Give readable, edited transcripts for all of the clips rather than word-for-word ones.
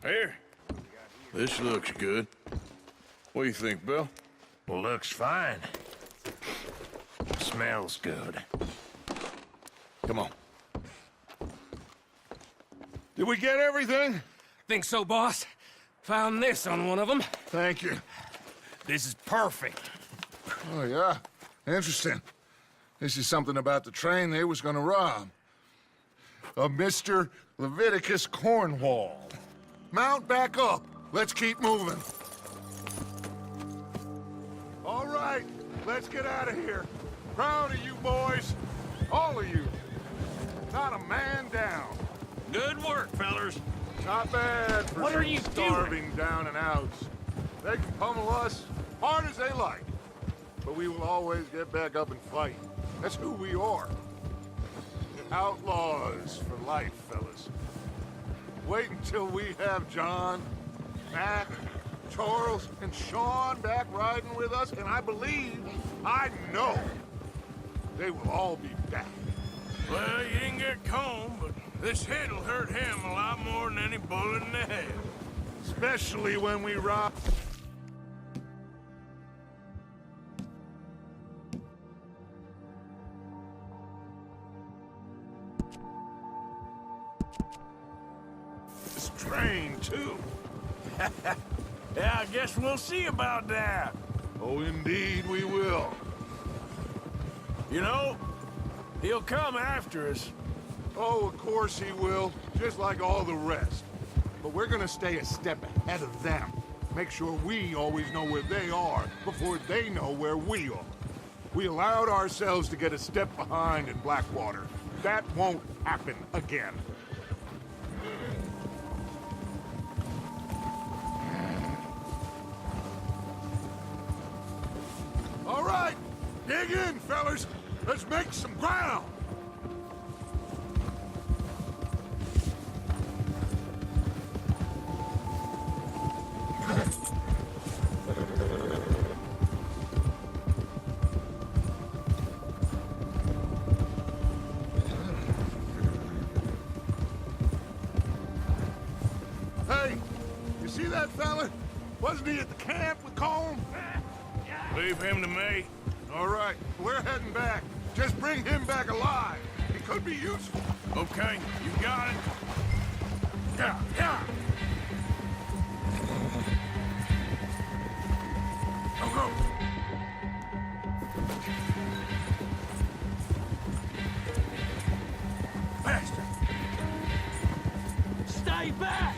Here. This looks good. What do you think, Bill? Looks fine. Smells good. Come on. Did we get everything? Think so, boss. Found this on one of them. Thank you. This is perfect. Oh, yeah? Interesting. This is something about the train they was gonna rob. A Mr. Leviticus Cornwall. Mount back up. Let's keep moving. All right, let's get out of here. Proud of you boys. All of you. Not a man down. Good work, fellers. Not bad for What are you starving down and outs. They can pummel us hard as they like. But we will always get back up and fight. That's who we are. Outlaws for life, fellas. Wait until we have John, Matt, Charles, and Sean back riding with us, and I believe, I know, they will all be back. Well, you didn't get Combe, but this hit'll hurt him a lot more than any bullet in the head. Especially when we rob... this train, too. Yeah, I guess we'll see about that. Oh, indeed we will. You know, he'll come after us. Oh, of course he will, just like all the rest. But we're gonna stay a step ahead of them. Make sure we always know where they are before they know where we are. We allowed ourselves to get a step behind in Blackwater. That won't happen again. All right, dig in, fellas. Let's make some ground. Hey, you see that fella? Wasn't he at the camp with Colm? Leave him to me. All right, we're heading back. Just bring him back alive. He could be useful. Okay, you got it. Yeah, yeah. Go, go. Faster. Stay back!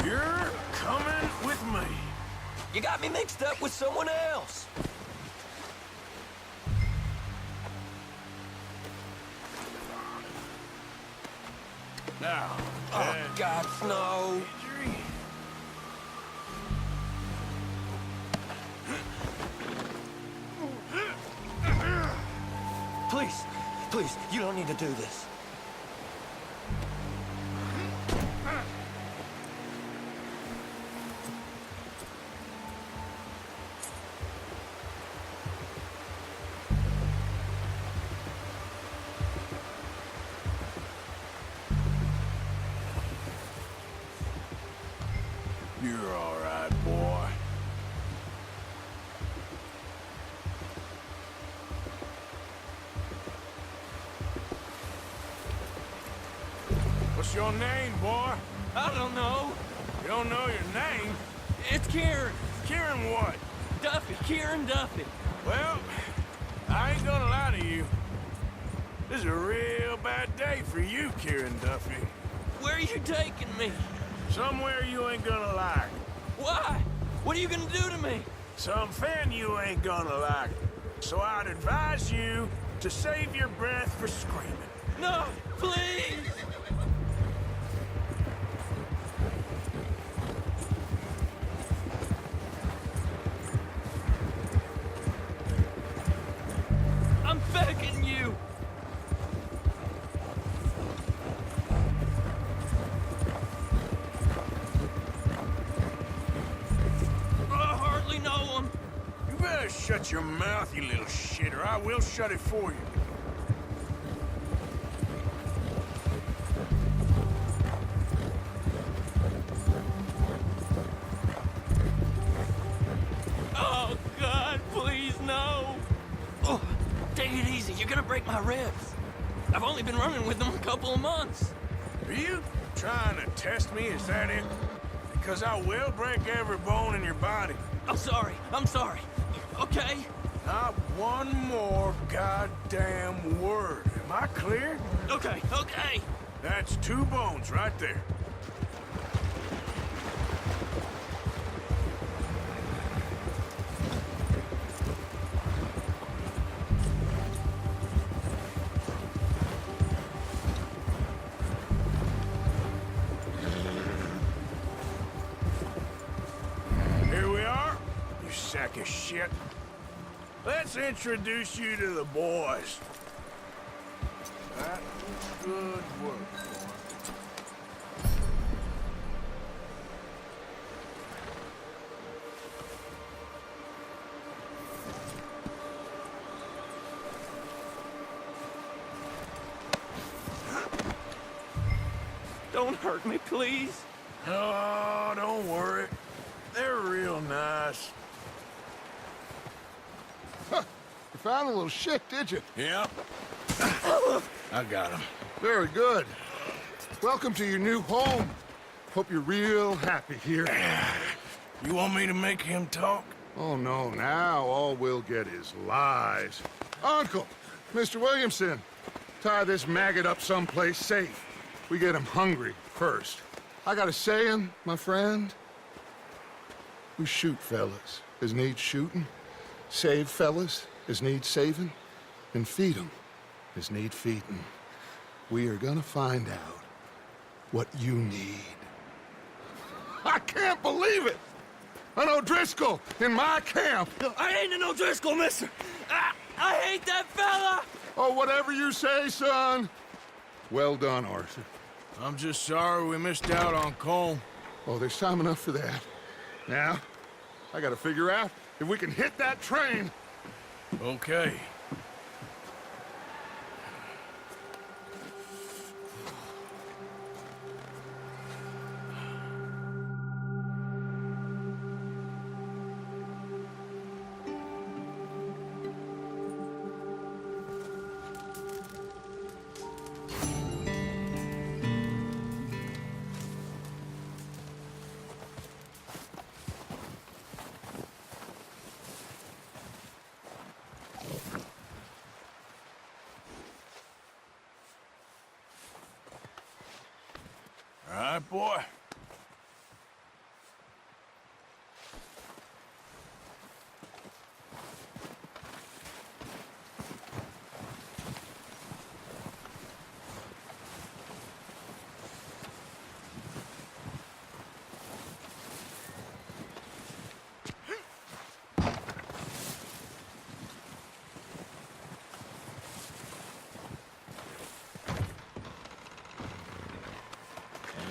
You're coming with me. You got me mixed up with someone else. Now, Oh, God, no. injury. Please, please, you don't need to do this. You're all right, boy. What's your name, boy? I don't know. You don't know your name? It's Kieran. Kieran what? Duffy. Kieran Duffy. Well, I ain't gonna lie to you. This is a real bad day for you, Kieran Duffy. Where are you taking me? Somewhere you ain't gonna like. Why? What are you gonna do to me? Something you ain't gonna like. So I'd advise you to save your breath for screaming. No, please! I'm begging you! shut your mouth, you little shit, or I will shut it for you. Oh, God, please, no. Oh, take it easy. You're gonna break my ribs. I've only been running with them a couple of months. Are you trying to test me? Is that it? Because I will break every bone in your body. I'm sorry. I'm sorry. Okay? Not one more goddamn word. Am I clear? Okay, okay. That's 2 bones right there. Here we are, you sack of shit. Let's introduce you to the boys. That was good work, boy. Don't hurt me, please. Oh, don't worry. They're real nice. Huh. You found a little shit, did you? Yep. I got him. Very good. Welcome to your new home. Hope you're real happy here. You want me to make him talk? Oh, no, now all we'll get is lies. Uncle, Mr. Williamson, tie this maggot up someplace safe. We get him hungry first. I got a saying, my friend. We shoot fellas as need shooting, save fellas as need saving, and feed 'em as need feeding. We are gonna find out what you need. I can't believe it! An O'Driscoll in my camp! I ain't an O'Driscoll, mister. I hate that fella. Oh, whatever you say, son. Well done, Arthur. I'm just sorry we missed out on Cole. Oh, there's time enough for that. Now, I gotta figure out if we can hit that train. Okay. All right, boy.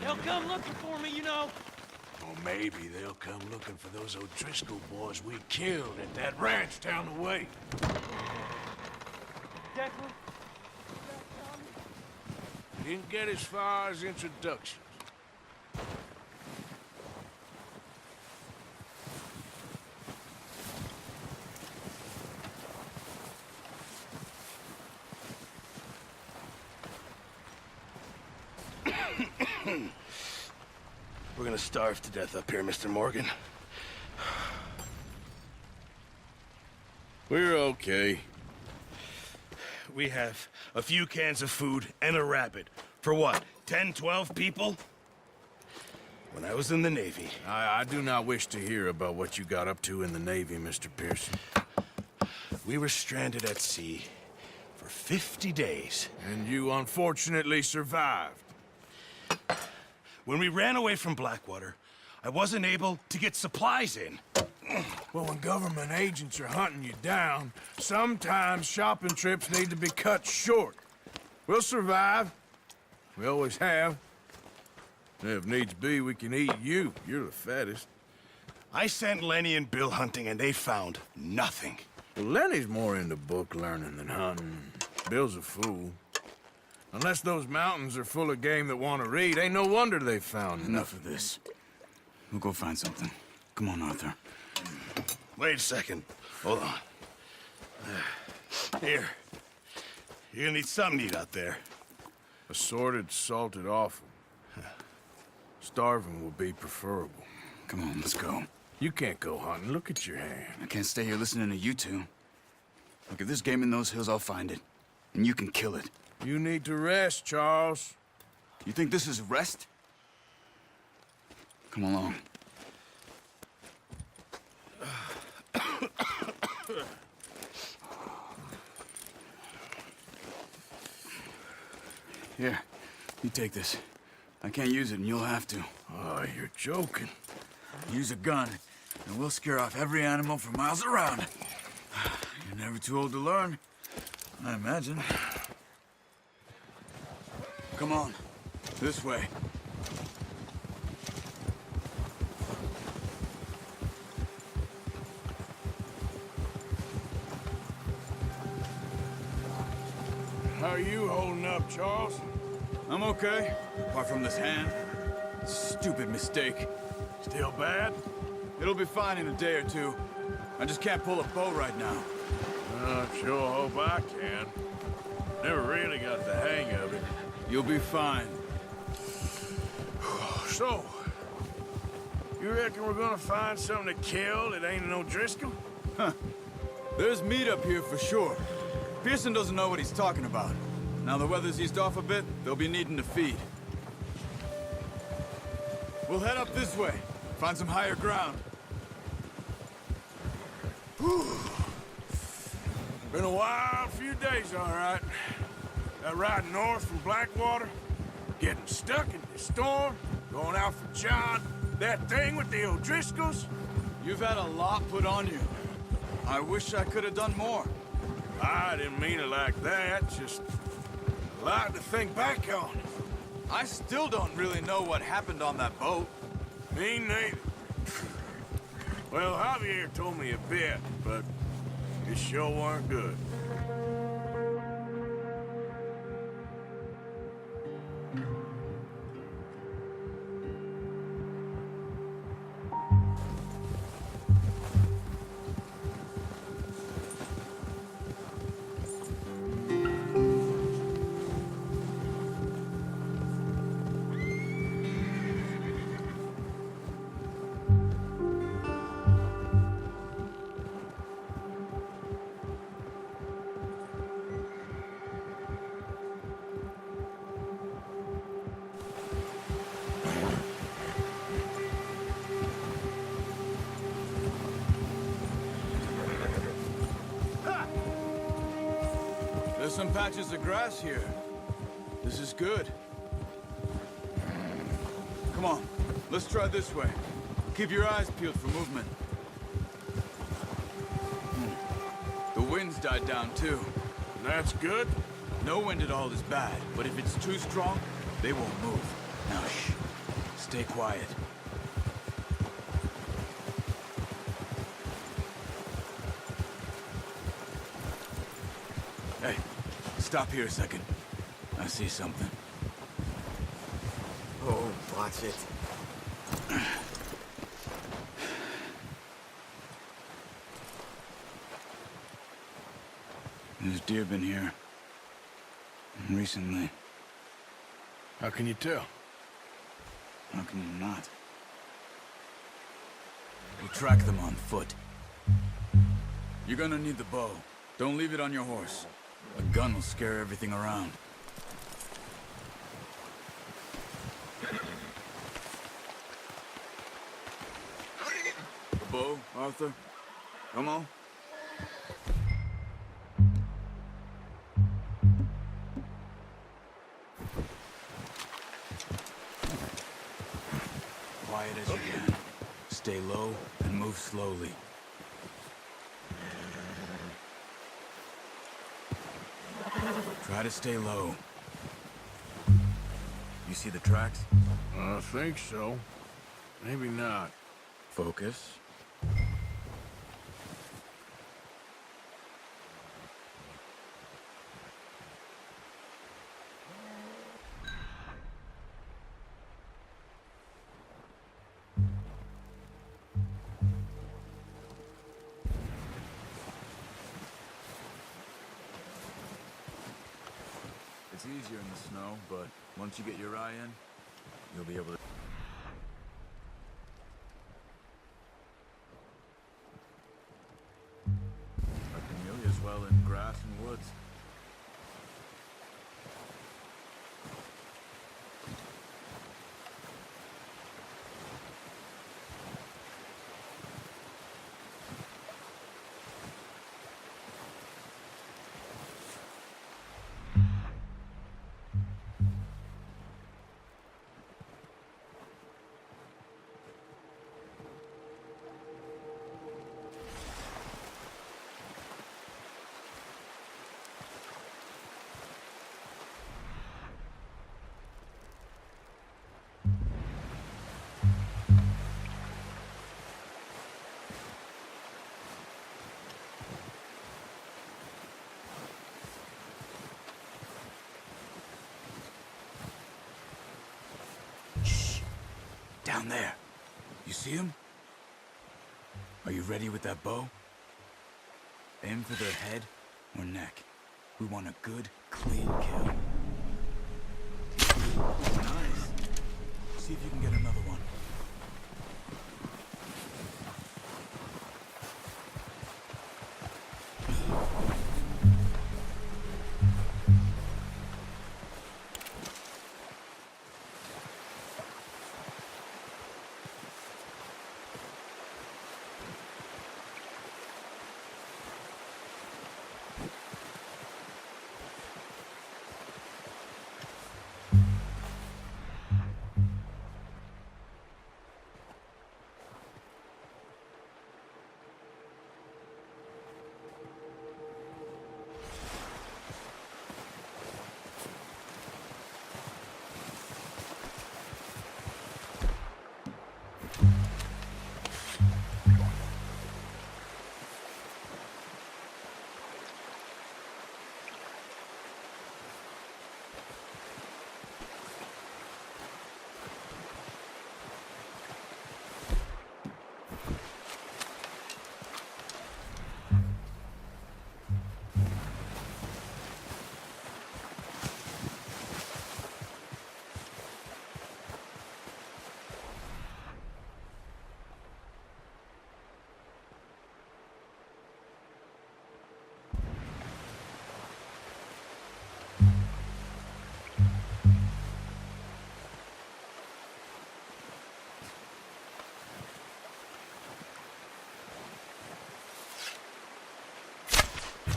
They'll come looking for me, you know. Or maybe they'll come looking for those O'Driscoll boys we killed at that ranch down the way. Declan? Didn't get as far as introductions. We're gonna starve to death up here, Mr. Morgan. We're okay. We have a few cans of food and a rabbit. For what, 10, 12 people? When I was in the Navy... I do not wish to hear about what you got up to in the Navy, Mr. Pearson. We were stranded at sea for 50 days. And you unfortunately survived. When we ran away from Blackwater, I wasn't able to get supplies in. Well, when government agents are hunting you down, sometimes shopping trips need to be cut short. We'll survive. We always have. If needs be, we can eat you. You're the fattest. I sent Lenny and Bill hunting, and they found nothing. Well, Lenny's more into book learning than hunting. Bill's a fool. Unless those mountains are full of game that want to read, ain't no wonder they found Enough of this. We'll go find something. Come on, Arthur. Wait a second. Hold on. Here. You're gonna need something to eat out there. Assorted, salted offal. Starving will be preferable. Come on, let's go. You can't go hunting. Look at your hand. I can't stay here listening to you two. Look, if there's game in those hills, I'll find it. And you can kill it. You need to rest, Charles. You think this is rest? Come along. Here, you take this. I can't use it, and you'll have to. Oh, you're joking. Use a gun, and we'll scare off every animal for miles around. You're never too old to learn, I imagine. Come on, this way. How are you holding up, Charles? I'm okay, apart from this hand. Stupid mistake. Still bad? It'll be fine in a day or two. I just can't pull a bow right now. I sure hope I can. Never really got the hang of it. You'll be fine. So, you reckon we're gonna find something to kill that ain't no Driscoll? There's meat up here for sure. Pearson doesn't know what he's talking about. Now the weather's eased off a bit, they'll be needing to feed. We'll head up this way, find some higher ground. Been a wild few days, all right. That ride north from Blackwater, getting stuck in the storm, going out for John, that thing with the O'Driscolls. You've had a lot put on you. I wish I could have done more. I didn't mean it like that, just a lot to think back on. I still don't really know what happened on that boat. Me neither. Well, Javier told me a bit, but it sure weren't good. There's some patches of grass here. This is good. Come on, let's try this way. Keep your eyes peeled for movement. The wind's died down too. That's good. No wind at all is bad, but if it's too strong, they won't move. Now shh, stay quiet. Hey, stop here a second. I see something. Oh, watch it. There's deer been here. Recently. How can you tell? How can you not? We'll track them on foot. You're gonna need the bow. Don't leave it on your horse. A gun will scare everything around. The bow, Arthur? Come on. Quiet as you can. Stay low and move slowly. Try to stay low. You see the tracks? I think so. Maybe not. Focus. easier in the snow, but once you get your eye in, you'll be able to... A camellia's well in grass and woods. Down there. You see him? Are you ready with that bow? Aim for their head or neck. We want a good, clean kill. Nice. See if you can get another one.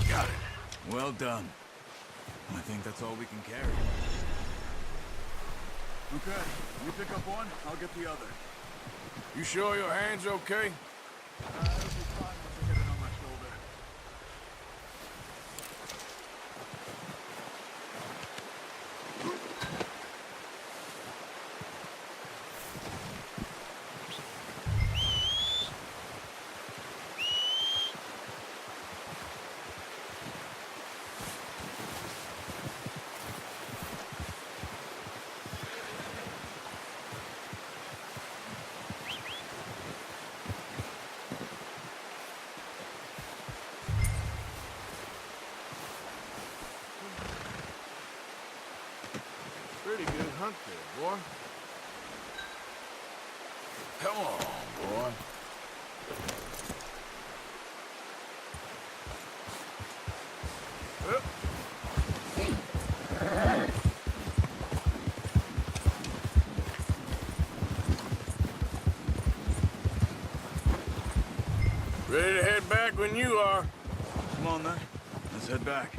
Got it. Well done. I think that's all we can carry. Okay, you pick up one, I'll get the other. You sure your hand's okay? It'll be fine once I get it on my shoulder. Pretty good hunt there, boy. Come on, boy. Up. Ready to head back when you are. Come on then, let's head back.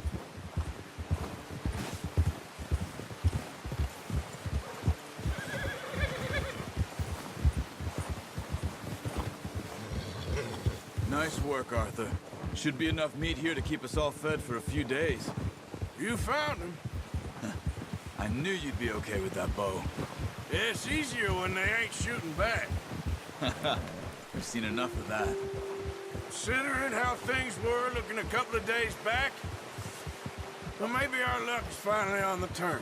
Nice work, Arthur. Should be enough meat here to keep us all fed for a few days. You found him. I knew you'd be okay with that bow. It's easier when they ain't shooting back. We've seen enough of that. Considering how things were looking a couple of days back, well, maybe our luck is finally on the turn.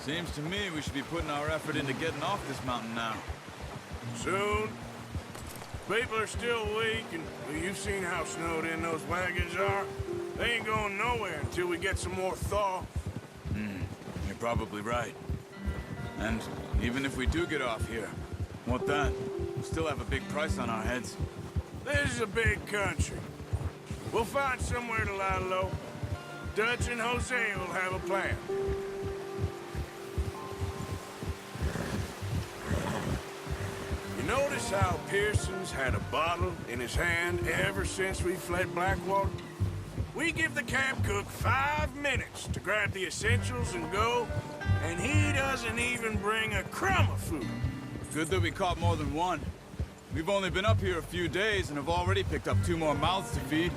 Seems to me we should be putting our effort into getting off this mountain now. Soon. People are still weak, and well, you've seen how snowed in those wagons are. They ain't going nowhere until we get some more thaw. You're probably right. And even if we do get off here, what then? We still have a big price on our heads. This is a big country. We'll find somewhere to lie low. Dutch and Hosea will have a plan. You notice how Pearson's had a bottle in his hand ever since we fled Blackwater? We give the camp cook 5 minutes to grab the essentials and go, and he doesn't even bring a crumb of food. Good that we caught more than one. We've only been up here a few days and have already picked up 2 more mouths to feed.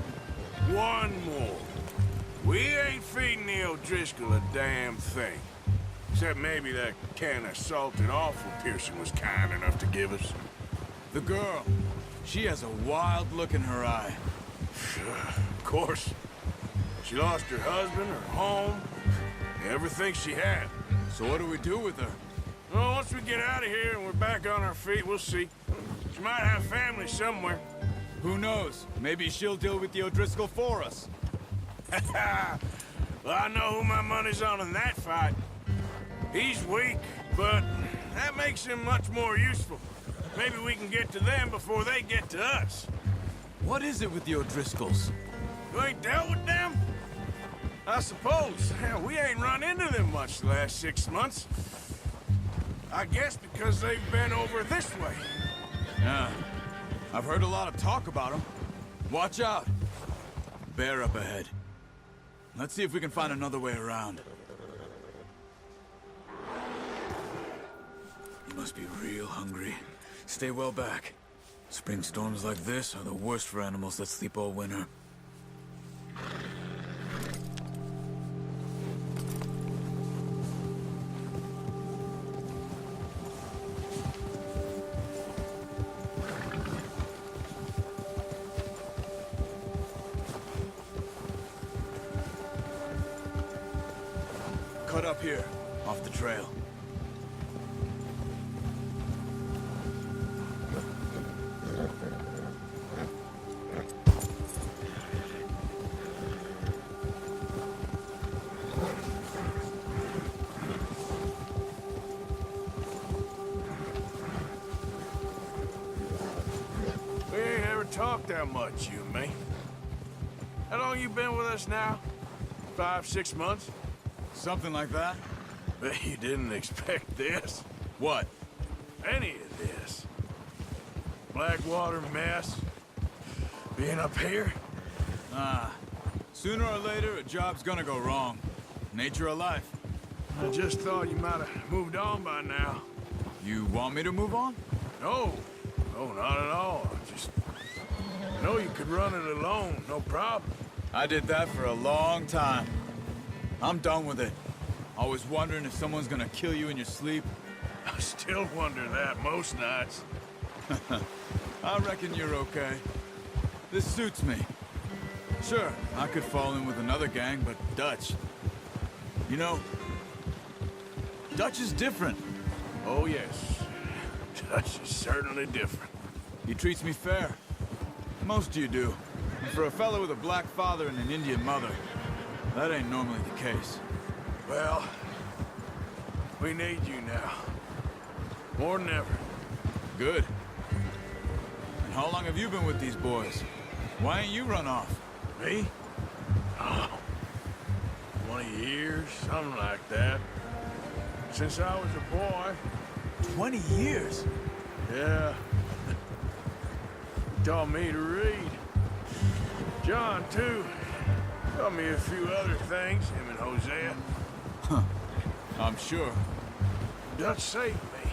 One more. We ain't feeding the O'Driscoll a damn thing. Except maybe that can of salted offal Pearson was kind enough to give us. The girl, she has a wild look in her eye. Of course. She lost her husband, her home, everything she had. So what do we do with her? Well, once we get out of here and we're back on our feet, we'll see. She might have family somewhere. Who knows? Maybe she'll deal with the O'Driscoll for us. Well, I know who my money's on in that fight. He's weak, but that makes him much more useful. Maybe we can get to them before they get to us. What is it with the O'Driscolls? You ain't dealt with them? I suppose. Hell, we ain't run into them much the last 6 months. I guess because they've been over this way. Yeah. I've heard a lot of talk about them. Watch out. Bear up ahead. Let's see if we can find another way around. You must be real hungry. Stay well back. Spring storms like this are the worst for animals that sleep all winter. Cut up here, off the trail. We ain't ever talked that much, you and me. How long you been with us now? 5, 6 months? Something like that? Bet you didn't expect this. What? Any of this. Blackwater mess. Being up here. Sooner or later, a job's gonna go wrong. Nature of life. I just thought you might have moved on by now. You want me to move on? No. No, not at all. I know you could run it alone, no problem. I did that for a long time. I'm done with it. Always wondering if someone's gonna kill you in your sleep. I still wonder that most nights. I reckon you're okay. This suits me. Sure, I could fall in with another gang, but Dutch... You know, Dutch is different. Oh, yes. Dutch is certainly different. He treats me fair. Most of you do. And for a fellow with a black father and an Indian mother, that ain't normally the case. Well, we need you now. More than ever. Good. And how long have you been with these boys? Why ain't you run off? Me? Oh, 20 years, something like that. Since I was a boy. 20 years? Yeah. He taught me to read. John, too. Taught me a few other things, him and Hosea. I'm sure. Dutch saved me.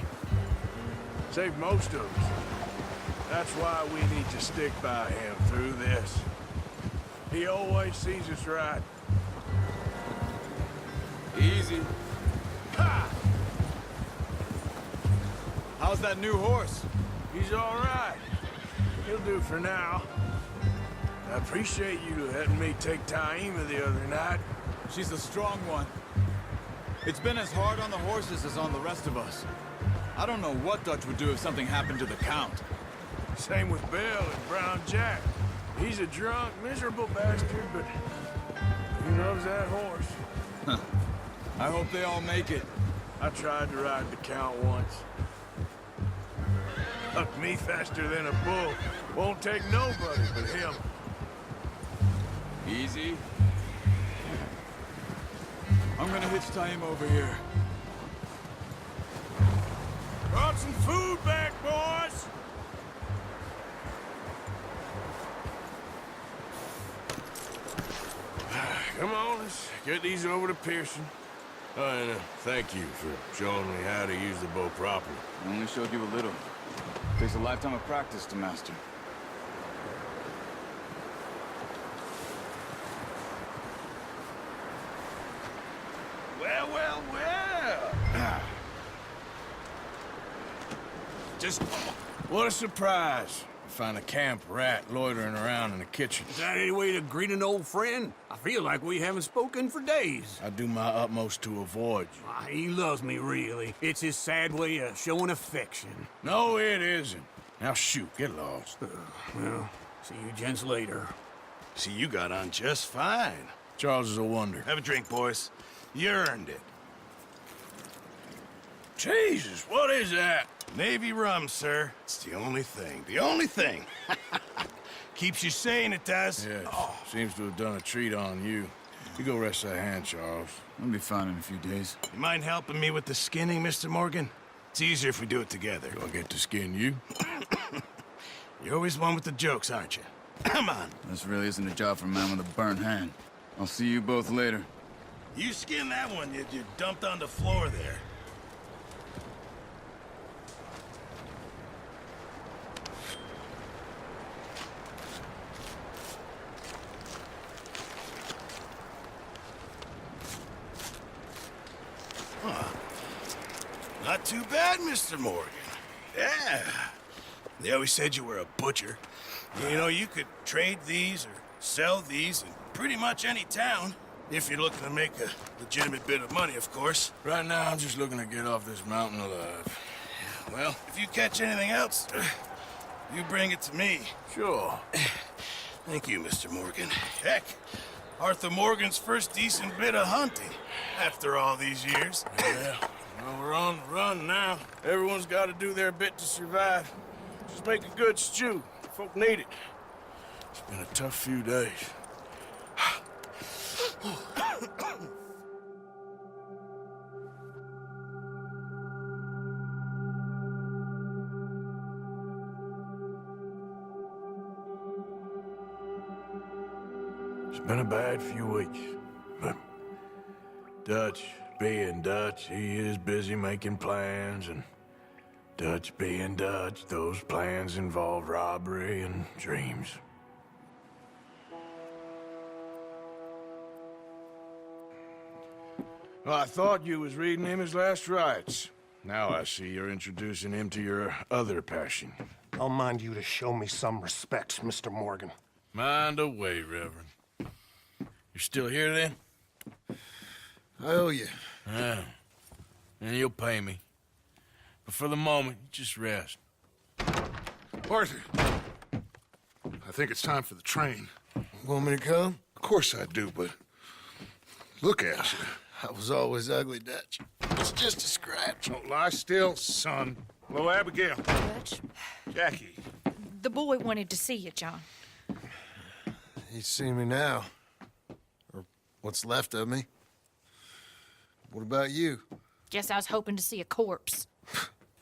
Saved most of us. That's why we need to stick by him through this. He always sees us right. Easy. Ha! How's that new horse? He's all right. He'll do for now. I appreciate you letting me take Taima the other night. She's a strong one. It's been as hard on the horses as on the rest of us. I don't know what Dutch would do if something happened to the Count. Same with Bill and Brown Jack. He's a drunk, miserable bastard, but he loves that horse. I hope they all make it. I tried to ride the Count once. Hucked me faster than a bull. Won't take nobody but him. Easy. I'm gonna hitch tie him over here. Brought some food back, boys! Come on, let's get these over to Pearson. Oh, and thank you for showing me how to use the bow properly. I only showed you a little. Takes a lifetime of practice to master. Well, well, well. Just what a surprise. Find a camp rat loitering around in the kitchen. Is that any way to greet an old friend? I feel like we haven't spoken for days. I do my utmost to avoid you. He loves me, really. It's his sad way of showing affection. No, it isn't. Now shoot, get lost. Well, see you gents later. See, you got on just fine. Charles is a wonder. Have a drink, boys. You earned it. Jesus, what is that? Navy rum, sir. It's the only thing. The only thing. Keeps you sane, it does. Yeah, seems to have done a treat on you. You go rest that hand, Charles. I'll be fine in a few days. You mind helping me with the skinning, Mr. Morgan? It's easier if we do it together. Do I get to skin you? You're always one with the jokes, aren't you? Come on. This really isn't a job for a man with a burnt hand. I'll see you both later. You skin that one you dumped on the floor there. Not too bad, Mr. Morgan. Yeah. They always said you were a butcher. You know, you could trade these or sell these in pretty much any town. If you're looking to make a legitimate bit of money, of course. Right now, I'm just looking to get off this mountain alive. Well, if you catch anything else, you bring it to me. Sure. Thank you, Mr. Morgan. Heck, Arthur Morgan's first decent bit of hunting after all these years. Yeah. Well, we're on the run now. Everyone's got to do their bit to survive. Just make a good stew. Folk need it. It's been a tough few days. It's been a bad few weeks, but Dutch being Dutch, he is busy making plans, and Dutch being Dutch, those plans involve robbery and dreams. Well, I thought you was reading him his last rites. Now I see you're introducing him to your other passion. I'll mind you to show me some respect, Mr. Morgan. Mind away, Reverend. You're still here, then? I owe you. Yeah. And you'll pay me. But for the moment, just rest. Arthur, I think it's time for the train. Want me to come? Of course I do, but look at you. I was always ugly, Dutch. It's just a scratch. Don't lie still, son. Hello, Abigail. Dutch, Jackie. the boy wanted to see you, John. He's seen me now. Or what's left of me. What about you? Guess I was hoping to see a corpse.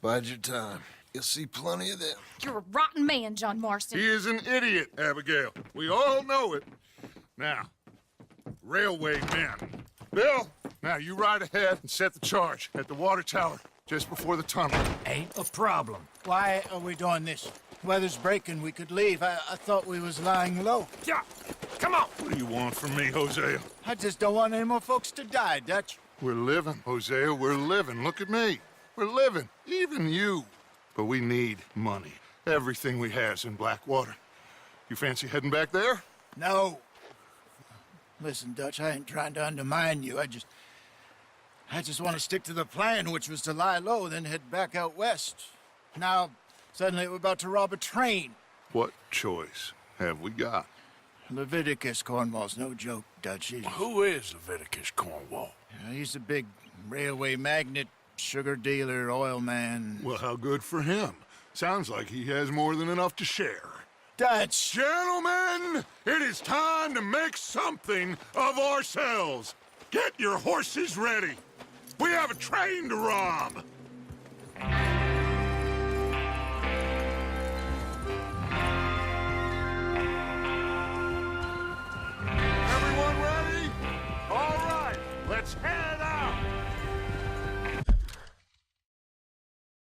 Bide your time. You'll see plenty of them. You're a rotten man, John Marston. He is an idiot, Abigail. We all know it. Now, railway men. Bill, now you ride ahead and set the charge at the water tower just before the tunnel. Ain't a problem. Why are we doing this? Weather's breaking, we could leave. I thought we was lying low. Yeah, come on. What do you want from me, Hosea? I just don't want any more folks to die, Dutch. We're living, Hosea, we're living. Look at me. We're living, even you. But we need money. Everything we has in Blackwater. You fancy heading back there? No. Listen, Dutch, I ain't trying to undermine you. I just want to stick to the plan, which was to lie low, then head back out west. Now, suddenly we're about to rob a train. What choice have we got? Leviticus Cornwall's no joke, Dutch. Who is Leviticus Cornwall? He's a big railway magnate, sugar dealer, oil man. Well, how good for him. Sounds like he has more than enough to share. Dutch! Gentlemen, it is time to make something of ourselves. Get your horses ready. We have a train to rob.